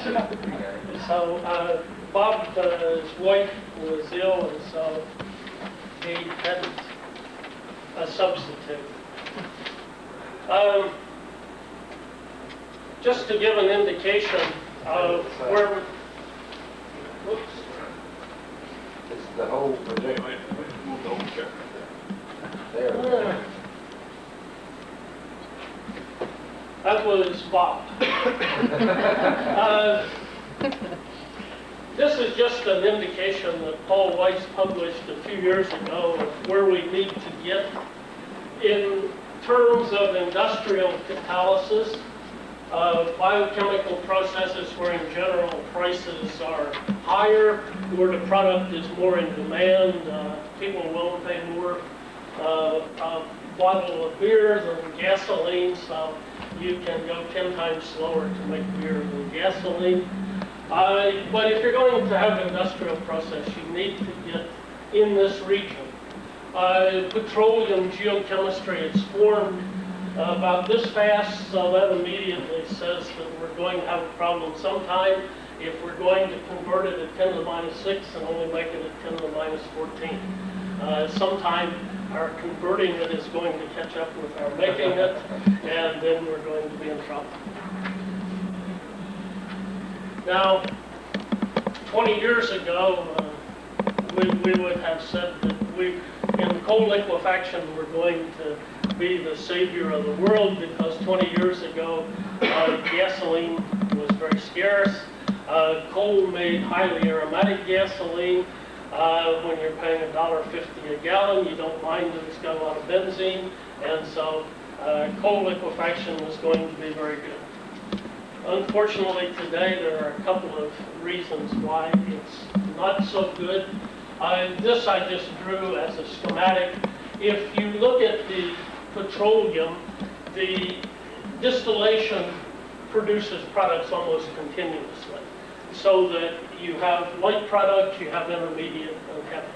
So Bob's wife was ill, and so he had a substitute. Just to give an indication of where we... Whoops. It's the whole project. There. That was Bob. This is just an indication that Paul Weiss published a few years ago of where we need to get in terms of industrial catalysis, biochemical processes where in general prices are higher, where the product is more in demand, people will pay more a bottle of beer than gasoline, so you can go 10 times slower to make beer than gasoline. But if you're going to have an industrial process, you need to get in this region. Petroleum geochemistry is formed about this fast, so that immediately says that we're going to have a problem sometime if we're going to convert it at 10 to the minus 6 and only make it at 10 to the minus 14. Sometime our converting it is going to catch up with our making it, and then we're going to be in trouble. Now, 20 years ago, we would have said that in coal liquefaction, we're going to be the savior of the world because 20 years ago, gasoline was very scarce. Coal made highly aromatic gasoline. When you're paying $1.50 a gallon, you don't mind that it's got a lot of benzene, and so coal liquefaction was going to be very good. Unfortunately, today there are a couple of reasons why it's not so good. This I just drew as a schematic. If you look at the petroleum, the distillation produces products almost continuously, so that you have light products, you have intermediate, and heavy.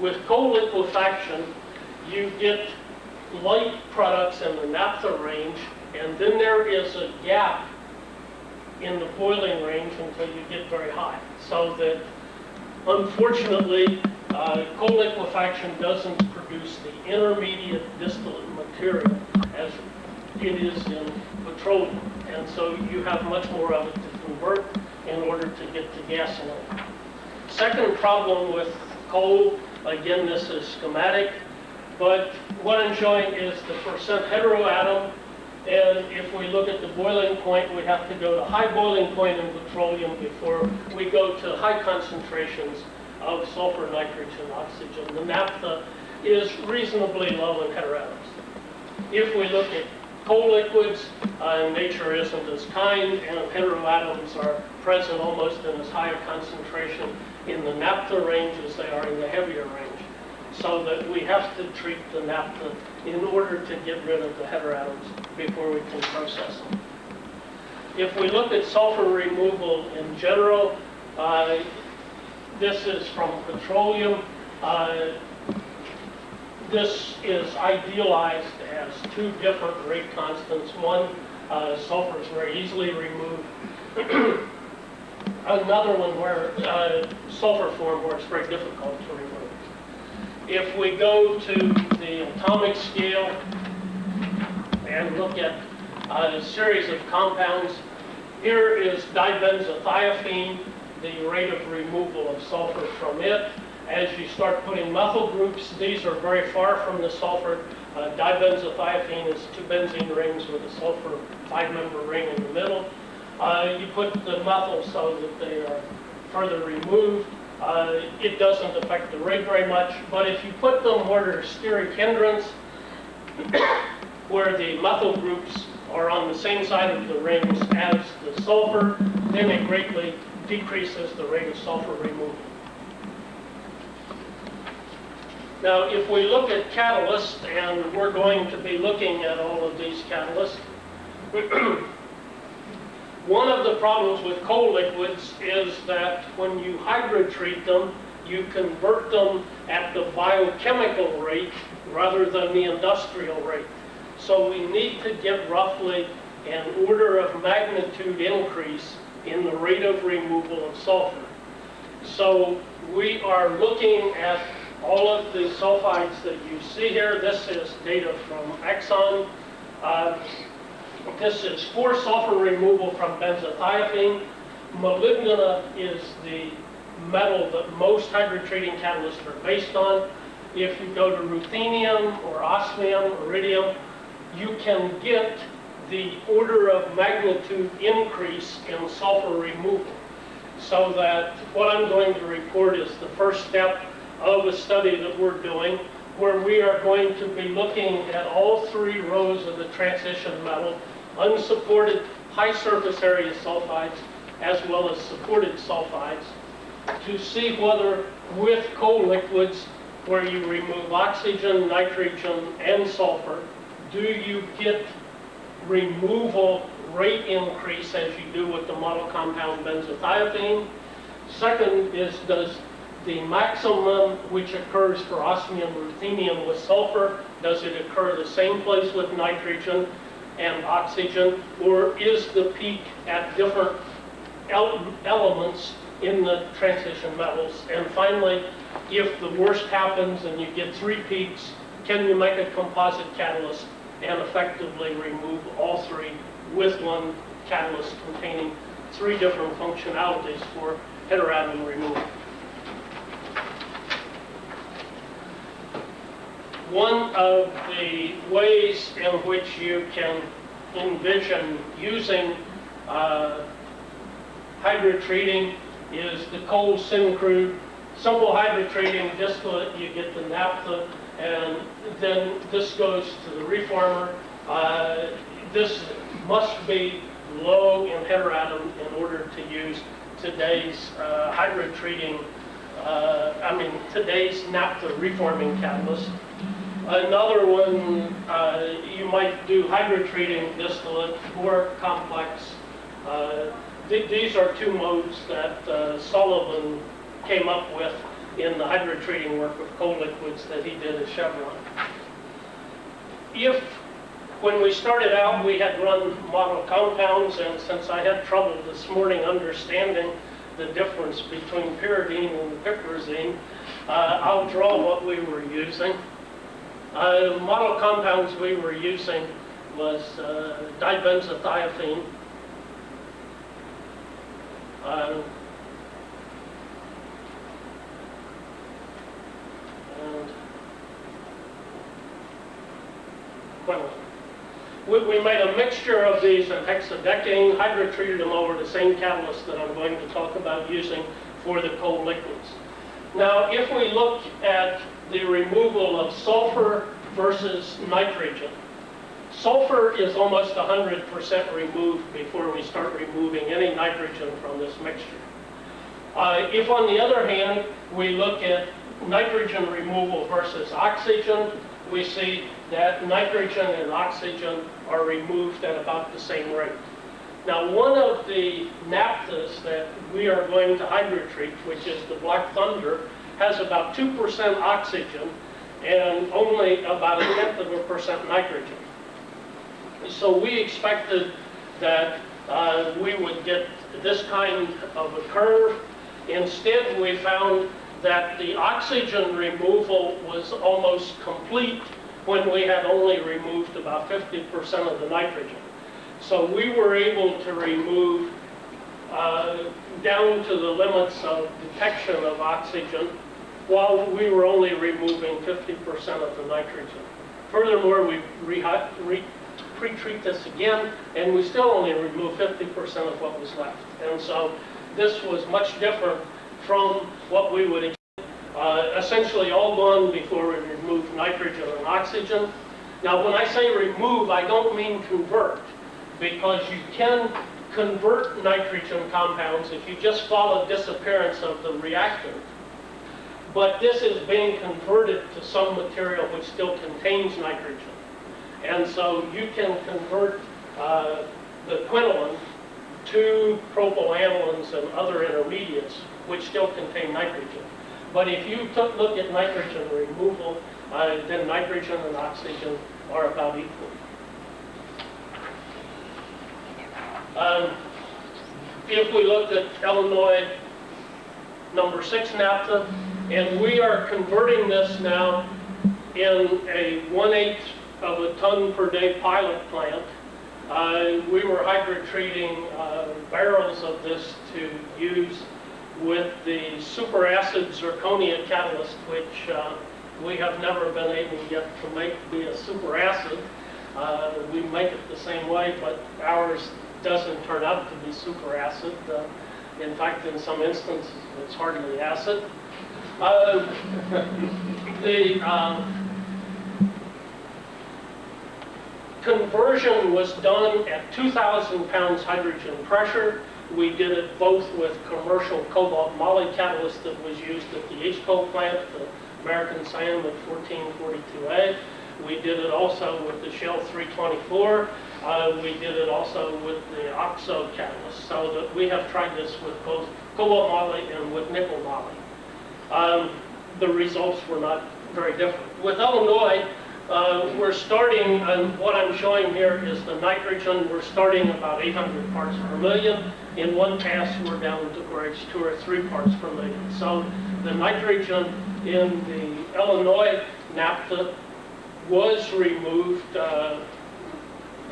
With coal liquefaction, you get light products in the naphtha range, and then there is a gap in the boiling range until you get very high. So that, unfortunately, coal liquefaction doesn't produce the intermediate distillate material as it is in petroleum. And so you have much more of it to convert in order to get to gasoline. Second problem with coal, again, this is schematic, but what I'm showing is the percent heteroatom, and if we look at the boiling point, we have to go to high boiling point in petroleum before we go to high concentrations of sulfur, nitrogen, oxygen. The naphtha is reasonably low in heteroatoms. If we look at coal liquids, nature isn't as kind, and heteroatoms are present almost in as high a concentration in the naphtha range as they are in the heavier range, so that we have to treat the naphtha in order to get rid of the heteroatoms before we can process them. If we look at sulfur removal in general, this is from petroleum. This is idealized as two different rate constants. One, sulfur is very easily removed. Another one where sulfur form where it's very difficult to remove. If we go to the atomic scale and look at a series of compounds, here is dibenzothiophenone, the rate of removal of sulfur from it. As you start putting methyl groups, these are very far from the sulfur. Dibenzothiophenone is two benzene rings with a sulfur 5-member ring in the middle. You put the methyl so that they are further removed. It doesn't affect the rate very much, but if you put them where there's steric hindrance, where the methyl groups are on the same side of the rings as the sulfur, then it greatly decreases the rate of sulfur removal. Now, if we look at catalysts, and we're going to be looking at all of these catalysts, one of the problems with coal liquids is that when you hydrotreat them, you convert them at the biochemical rate rather than the industrial rate. So we need to get roughly an order of magnitude increase in the rate of removal of sulfur. So we are looking at all of the sulfides that you see here. This is data from Exxon. This is for sulfur removal from benzothiophene. Molybdenum is the metal that most hydrotreating catalysts are based on. If you go to ruthenium or osmium or iridium, you can get the order of magnitude increase in sulfur removal. So that what I'm going to report is the first step of a study that we're doing, where we are going to be looking at all three rows of the transition metal, unsupported high surface area sulfides, as well as supported sulfides, to see whether with coal liquids, where you remove oxygen, nitrogen, and sulfur, do you get removal rate increase as you do with the model compound benzothiophene? Second is, does the maximum which occurs for osmium ruthenium with sulfur, does it occur the same place with nitrogen and oxygen, or is the peak at different elements in the transition metals? And finally, if the worst happens and you get three peaks, can you make a composite catalyst and effectively remove all three with one catalyst containing three different functionalities for heteroatom removal? One of the ways in which you can envision using hydrotreating is the coal syncrude. Simple hydrotreating distillate, you get the naphtha, and then this goes to the reformer. This must be low in heteroatom in order to use today's hydrotreating, today's naphtha reforming catalyst. Another one, you might do hydrotreating distillate or complex. These are two modes that Sullivan came up with in the hydrotreating work with coal liquids that he did at Chevron. When we started out, we had run model compounds, and since I had trouble this morning understanding the difference between pyridine and piperazine, I'll draw what we were using. Model compounds we were using was dibenzothiophene, and quinolane. We made a mixture of these in hexadecane, hydrotreated them over the same catalyst that I'm going to talk about using for the coal liquids. Now, if we look at the removal of sulfur versus nitrogen, sulfur is almost 100% removed before we start removing any nitrogen from this mixture. If, on the other hand, we look at nitrogen removal versus oxygen, we see that nitrogen and oxygen are removed at about the same rate. Now, one of the naphthas that we are going to hydrotreat, which is the Black Thunder, has about 2% oxygen and only about 0.1% nitrogen. So we expected that we would get this kind of a curve. Instead, we found that the oxygen removal was almost complete when we had only removed about 50% of the nitrogen. So we were able to remove down to the limits of detection of oxygen while we were only removing 50% of the nitrogen. Furthermore, we pre-treat this again, and we still only remove 50% of what was left. And so this was much different from what we would essentially all gone before we remove nitrogen and oxygen. Now, when I say remove, I don't mean convert, because you can convert nitrogen compounds if you just follow disappearance of the reactant. But this is being converted to some material which still contains nitrogen. And so you can convert the quinoline to propylanilins and other intermediates which still contain nitrogen. But if you look at nitrogen removal, then nitrogen and oxygen are about equal. If we looked at Illinois number 6 naphtha, and we are converting this now in a 1/8 of a ton per day pilot plant. We were hydrotreating barrels of this to use with the superacid zirconia catalyst, which we have never been able yet to make be a superacid. We make it the same way, but ours doesn't turn out to be superacid. In fact, in some instances, it's hardly acid. The conversion was done at 2,000 pounds hydrogen pressure. We did it both with commercial cobalt moly catalyst that was used at the H-Co plant, the American SAM at 1442A. We did it also with the Shell 324. We did it also with the OXO catalyst, so that we have tried this with both cobalt moly and with nickel moly. The results were not very different. With Illinois, we're starting, and what I'm showing here is the nitrogen. We're starting about 800 parts per million. In one pass, we're down to where it's 2 or 3 parts per million. So the nitrogen in the Illinois naphtha was removed.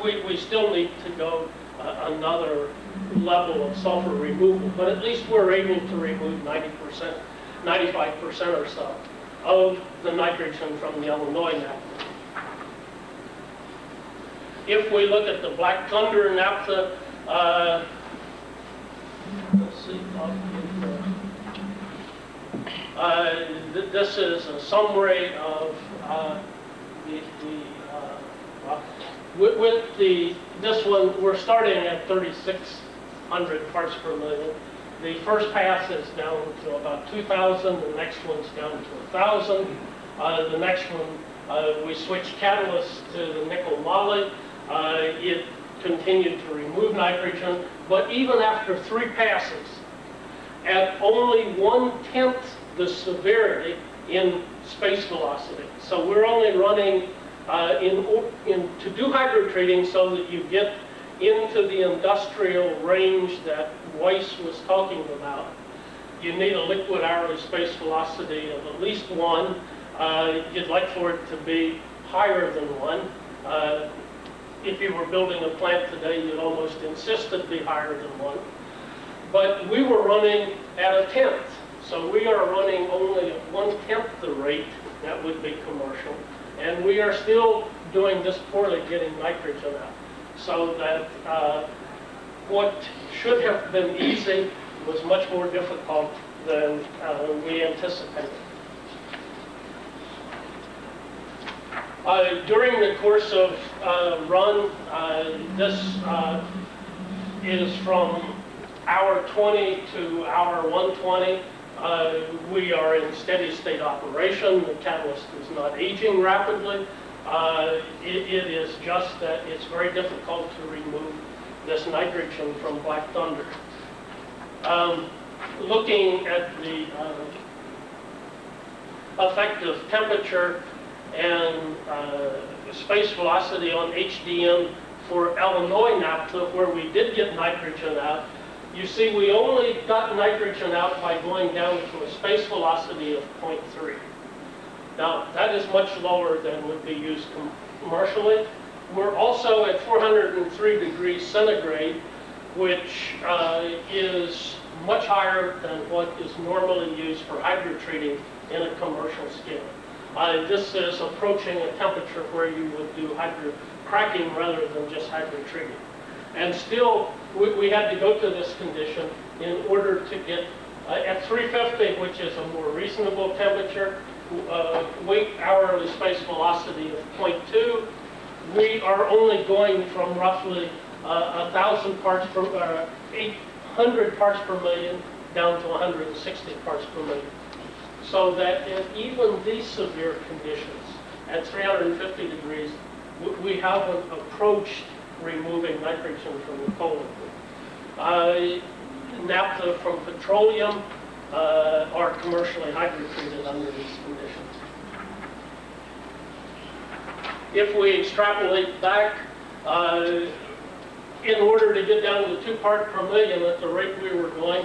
We still need to go another level of sulfur removal, but at least we're able to remove 90%, 95% or so of the nitrogen from the Illinois naphtha. If we look at the Black Thunder naphtha, let's see, this is a summary of this one, we're starting at 3,600 parts per million. The first pass is down to about 2,000. The next one's down to 1,000. The next one, we switched catalyst to the nickel moly. It continued to remove nitrogen, but even after 3 passes, at only 1/10 the severity in space velocity. So we're only running to do hydrotreating so that you get into the industrial range that Weiss was talking about. You need a liquid hourly space velocity of at least 1. You'd like for it to be higher than 1. If you were building a plant today, you'd almost insist it be higher than 1. But we were running at 1/10. So we are running only at 1/10 the rate. That would be commercial. And we are still doing this poorly, getting nitrogen out. So that what should have been easy was much more difficult than we anticipated. During the course of run, this is from hour 20 to hour 120. We are in steady state operation. The catalyst is not aging rapidly. It is just that it's very difficult to remove this nitrogen from Black Thunder. Looking at the effective temperature and space velocity on HDN for Illinois naphtha, where we did get nitrogen out, you see we only got nitrogen out by going down to a space velocity of 0.3. Now, that is much lower than would be used commercially. We're also at 403 degrees centigrade, which is much higher than what is normally used for hydrotreating in a commercial scale. This is approaching a temperature where you would do hydrocracking rather than just hydrotreating. And still, we had to go to this condition in order to get, at 350, which is a more reasonable temperature, weight hourly space velocity of 0.2, we are only going from roughly 1,000 parts per, 800 parts per million down to 160 parts per million. So that in even these severe conditions, at 350 degrees, we haven't approached removing nitrogen from the coal liquid. Naphtha from petroleum are commercially hydrotreated under these conditions. If we extrapolate back, in order to get down to 2 parts per million at the rate we were going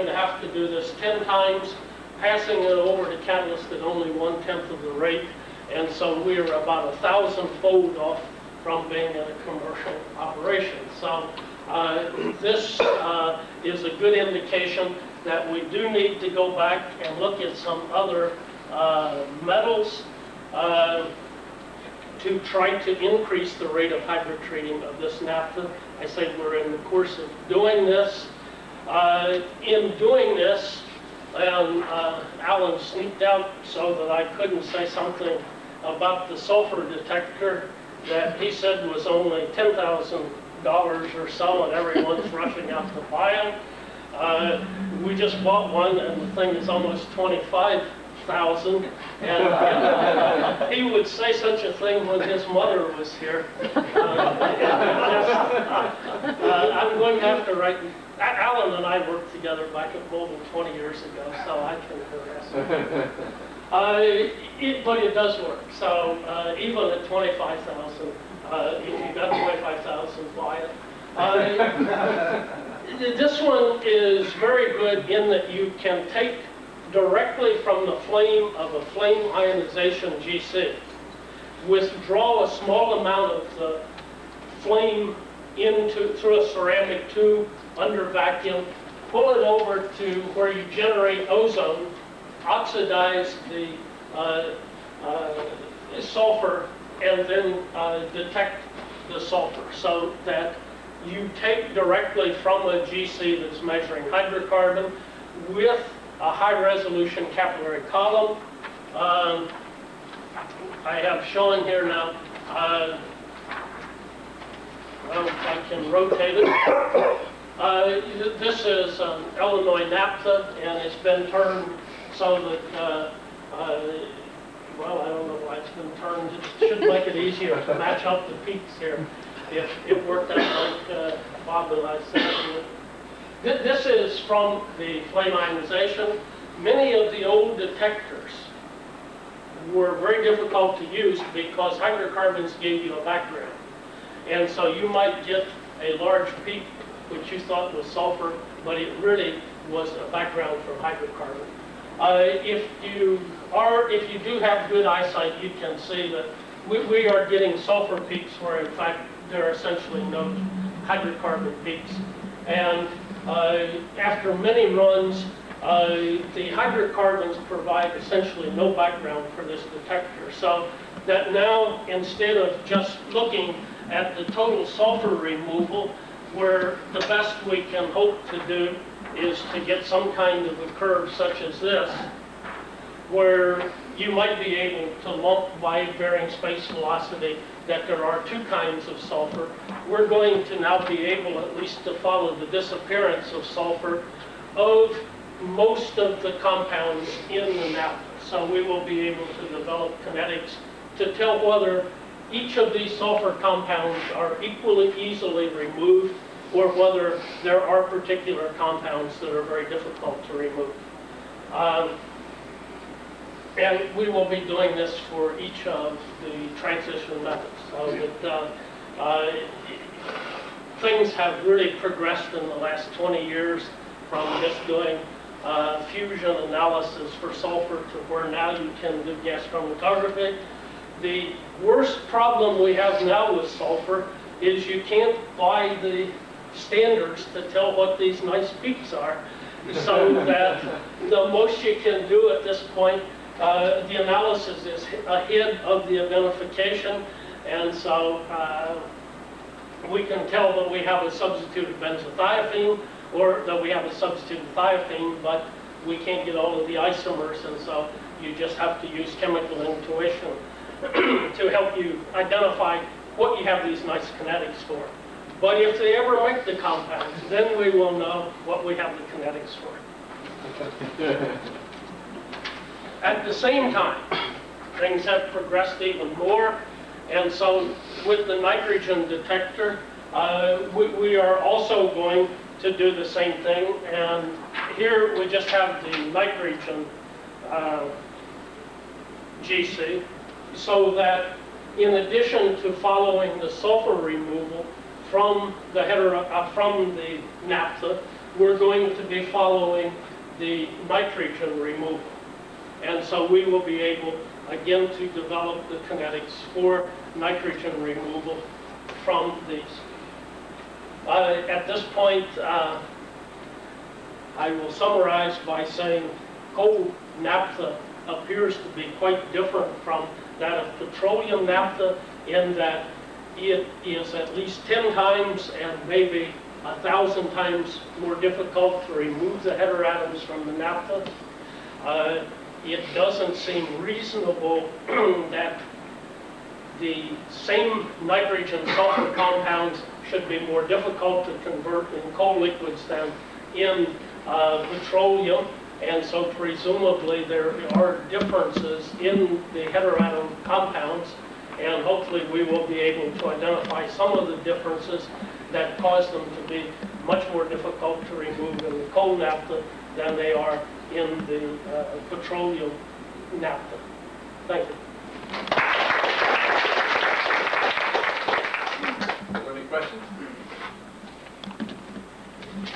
to have to do this 10 times, passing it over to catalyst at only 1/10 of the rate. And so we are about 1,000-fold off from being in a commercial operation. So this is a good indication that we do need to go back and look at some other metals to try to increase the rate of hydrotreating of this naphtha. I say we're in the course of doing this. In doing this, and Alan sneaked out so that I couldn't say something about the sulfur detector that he said was only $10,000 or so, and everyone's rushing out to buy them. We just bought one, and the thing is almost $25,000. And he would say such a thing when his mother was here. I'm going to have to write. Alan and I worked together back at Mobile 20 years ago, so I can harass him. But it does work. So even at $25,000, if you got $25,000, buy it. This one is very good in that you can take directly from the flame of a flame ionization GC, withdraw a small amount of the flame through a ceramic tube under vacuum, pull it over to where you generate ozone, oxidize the sulfur, and then detect the sulfur, so that you take directly from a GC that's measuring hydrocarbon with a high-resolution capillary column. I have shown here now, well, I can rotate it. This is Illinois naphtha, and it's been turned so that, well, I don't know why it's been turned. It should make it easier to match up the peaks here if it worked out like Bob and I said. This is from the flame ionization. Many of the old detectors were very difficult to use because hydrocarbons gave you a background. And so you might get a large peak which you thought was sulfur, but it really was a background from hydrocarbon. If you do have good eyesight, you can see that we are getting sulfur peaks where in fact there are essentially no hydrocarbon peaks. And after many runs, the hydrocarbons provide essentially no background for this detector. So that now, instead of just looking at the total sulfur removal, where the best we can hope to do is to get some kind of a curve such as this, where you might be able to lump by varying space velocity that there are 2 kinds of sulfur. We're going to now be able at least to follow the disappearance of sulfur of most of the compounds in the naphtha. So we will be able to develop kinetics to tell whether each of these sulfur compounds are equally easily removed or whether there are particular compounds that are very difficult to remove. And we will be doing this for each of the transition methods, so that things have really progressed in the last 20 years from just doing fusion analysis for sulfur to where now you can do gas chromatography. The worst problem we have now with sulfur is you can't buy the standards to tell what these nice peaks are, so that the most you can do at this point, the analysis is ahead of the identification, and so we can tell that we have a substituted benzothiophene or that we have a substituted thiophene, but we can't get all of the isomers, and so you just have to use chemical intuition to help you identify what you have these nice kinetics for. But if they ever make the compounds, then we will know what we have the kinetics for. At the same time, things have progressed even more, and so with the nitrogen detector, we are also going to do the same thing. And here we just have the nitrogen GC, so that in addition to following the sulfur removal from the from the naphtha, we're going to be following the nitrogen removal. And so we will be able, again, to develop the kinetics for nitrogen removal from these. At this point, I will summarize by saying coal naphtha appears to be quite different from that of petroleum naphtha in that it is at least 10 times and maybe 1,000 times more difficult to remove the heteroatoms from the naphtha. It doesn't seem reasonable that the same nitrogen sulfur compounds should be more difficult to convert in coal liquids than in petroleum, and so presumably there are differences in the heteroatom compounds, and hopefully we will be able to identify some of the differences that cause them to be much more difficult to remove in the coal naphtha than they are in the petroleum naphtha. Thank you. Are there any questions?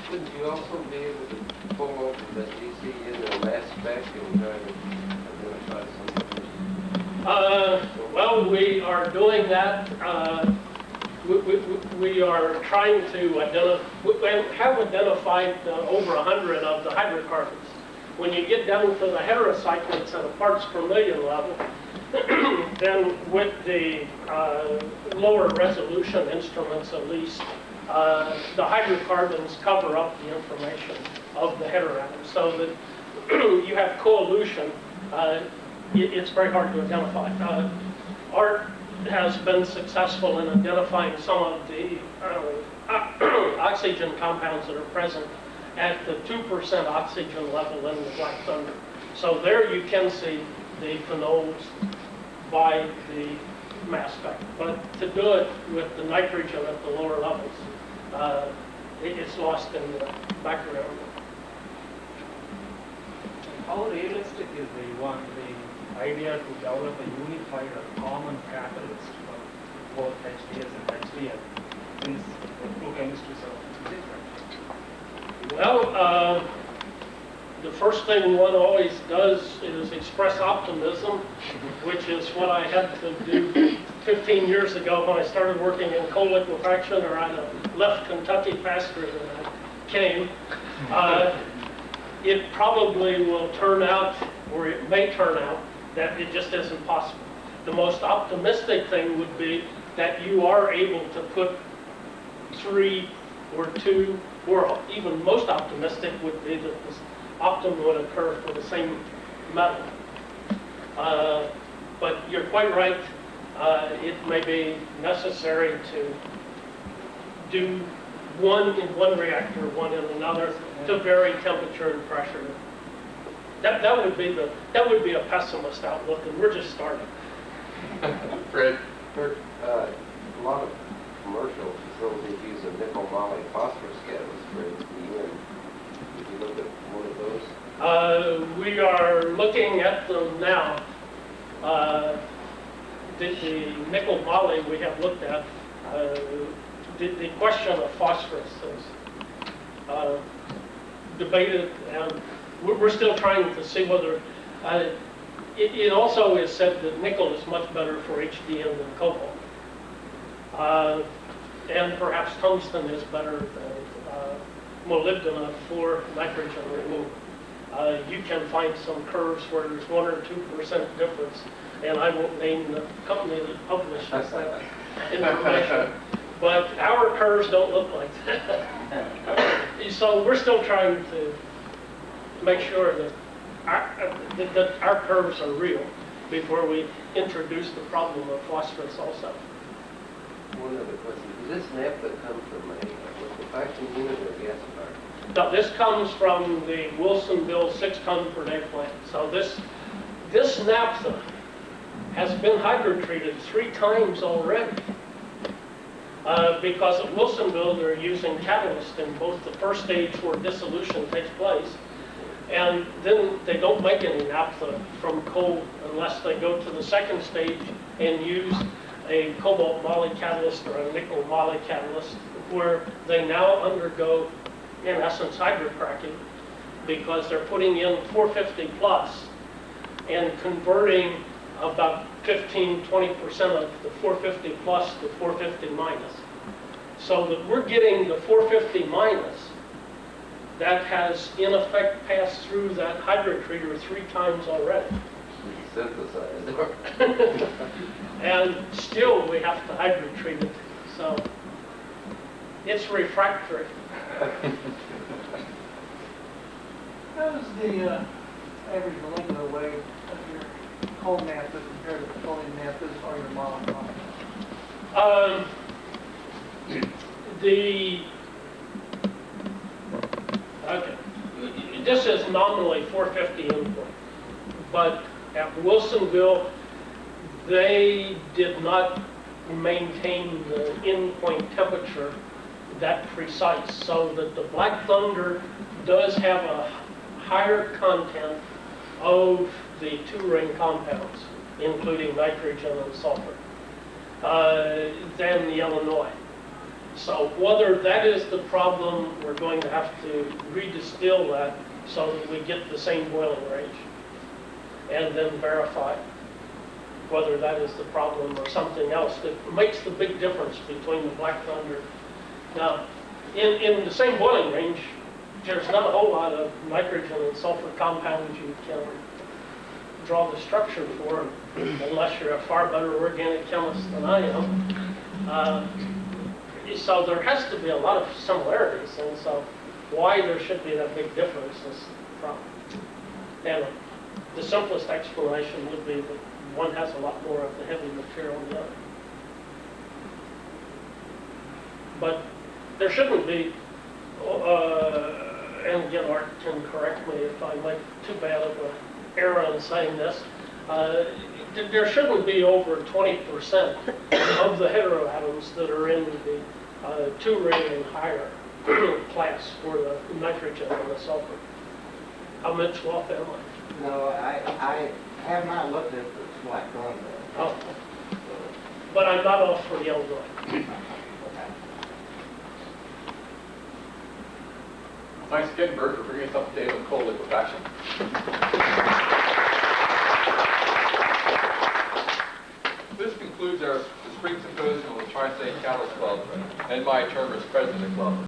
Wouldn't you also be able to pull open the DC in the mass spec and try to identify something? Well, we are doing that. We are trying to have identified over 100 of the hydrocarbons. When you get down to the heterocyclates at a parts per million level, then with the lower resolution instruments at least, the hydrocarbons cover up the information of the heteroatoms, so that you have coelution. It's very hard to identify. Art has been successful in identifying some of the oxygen compounds that are present at the 2% oxygen level in the Black Thunder. So there you can see the phenols by the mass spec. But to do it with the nitrogen at the lower levels, it's lost in the background. How realistic is the idea to develop a unified or common catalyst for both HDS and HDN, since the two chemistries are different? Well, the first thing one always does is express optimism, which is what I had to do 15 years ago when I started working in coal liquefaction, or I left Kentucky faster than I came. It probably will turn out, or it may turn out, that it just isn't possible. The most optimistic thing would be that you are able to put 3 or 2, or even most optimistic would be that this optimum would occur for the same metal. But you're quite right, it may be necessary to do one in one reactor, one in another, to vary temperature and pressure. That would be a pessimist outlook, and we're just starting. Fred? Burt, a lot of commercial facilities use a nickel moly phosphorus catalyst for HDN. Did you look at one of those? We are looking at them now. The nickel moly we have looked at. The question of phosphorus is debated, and we're still trying to see whether, it also is said that nickel is much better for HDN than cobalt. And perhaps tungsten is better than molybdenum for nitrogen removal. You can find some curves where there's 1 or 2% difference, and I won't name the company that publishes that information. But our curves don't look like that. So we're still trying to make sure that our curves are real before we introduce the problem of phosphorus also. One other question. Does this naphtha come from a liquefaction unit or gasifier? Now, this comes from the Wilsonville 6-ton per day plant. So this naphtha has been hydrotreated 3 times already. Because at Wilsonville, they're using catalyst in both the first stage where dissolution takes place, and then they don't make any naphtha from coal unless they go to the second stage and use a cobalt moly catalyst or a nickel moly catalyst, where they now undergo, in essence, hydrocracking, because they're putting in 450 plus and converting about 15-20% of the 450 plus to 450 minus. So that we're getting the 450 minus that has in effect passed through that hydrotreater 3 times already. Synthesized. And still we have to hydrotreat it. So it's refractory. How's the average molecular weight of your cold naphtha compared to petroleum naphthas or your molecule? Okay, this is nominally 450 input, but at Wilsonville, they did not maintain the in-point temperature that precise, so that the Black Thunder does have a higher content of the 2-ring compounds, including nitrogen and sulfur, than the Illinois. So whether that is the problem, we're going to have to redistill that so that we get the same boiling range, and then verify whether that is the problem or something else that makes the big difference between the Black Thunder. Now, in the same boiling range, there's not a whole lot of nitrogen and sulfur compounds you can draw the structure for, unless you're a far better organic chemist than I am. So there has to be a lot of similarities, and so why there should be that big difference is the problem. And the simplest explanation would be that one has a lot more of the heavy material than the other. But there shouldn't be, and again, Art can correct me if I make too bad of an error in saying this, there shouldn't be over 20% of the heteroatoms that are in the 2-ring and higher class for the nitrogen and the sulfur. How much off am I? No, I have not looked at the Black Thunder. Oh. But I'm not off for the Illinois. Thanks again, Burt, for bringing us up to date on coal liquefaction. This concludes our spring symposium of the Tri-State Catalyst Club and my term as president of the club.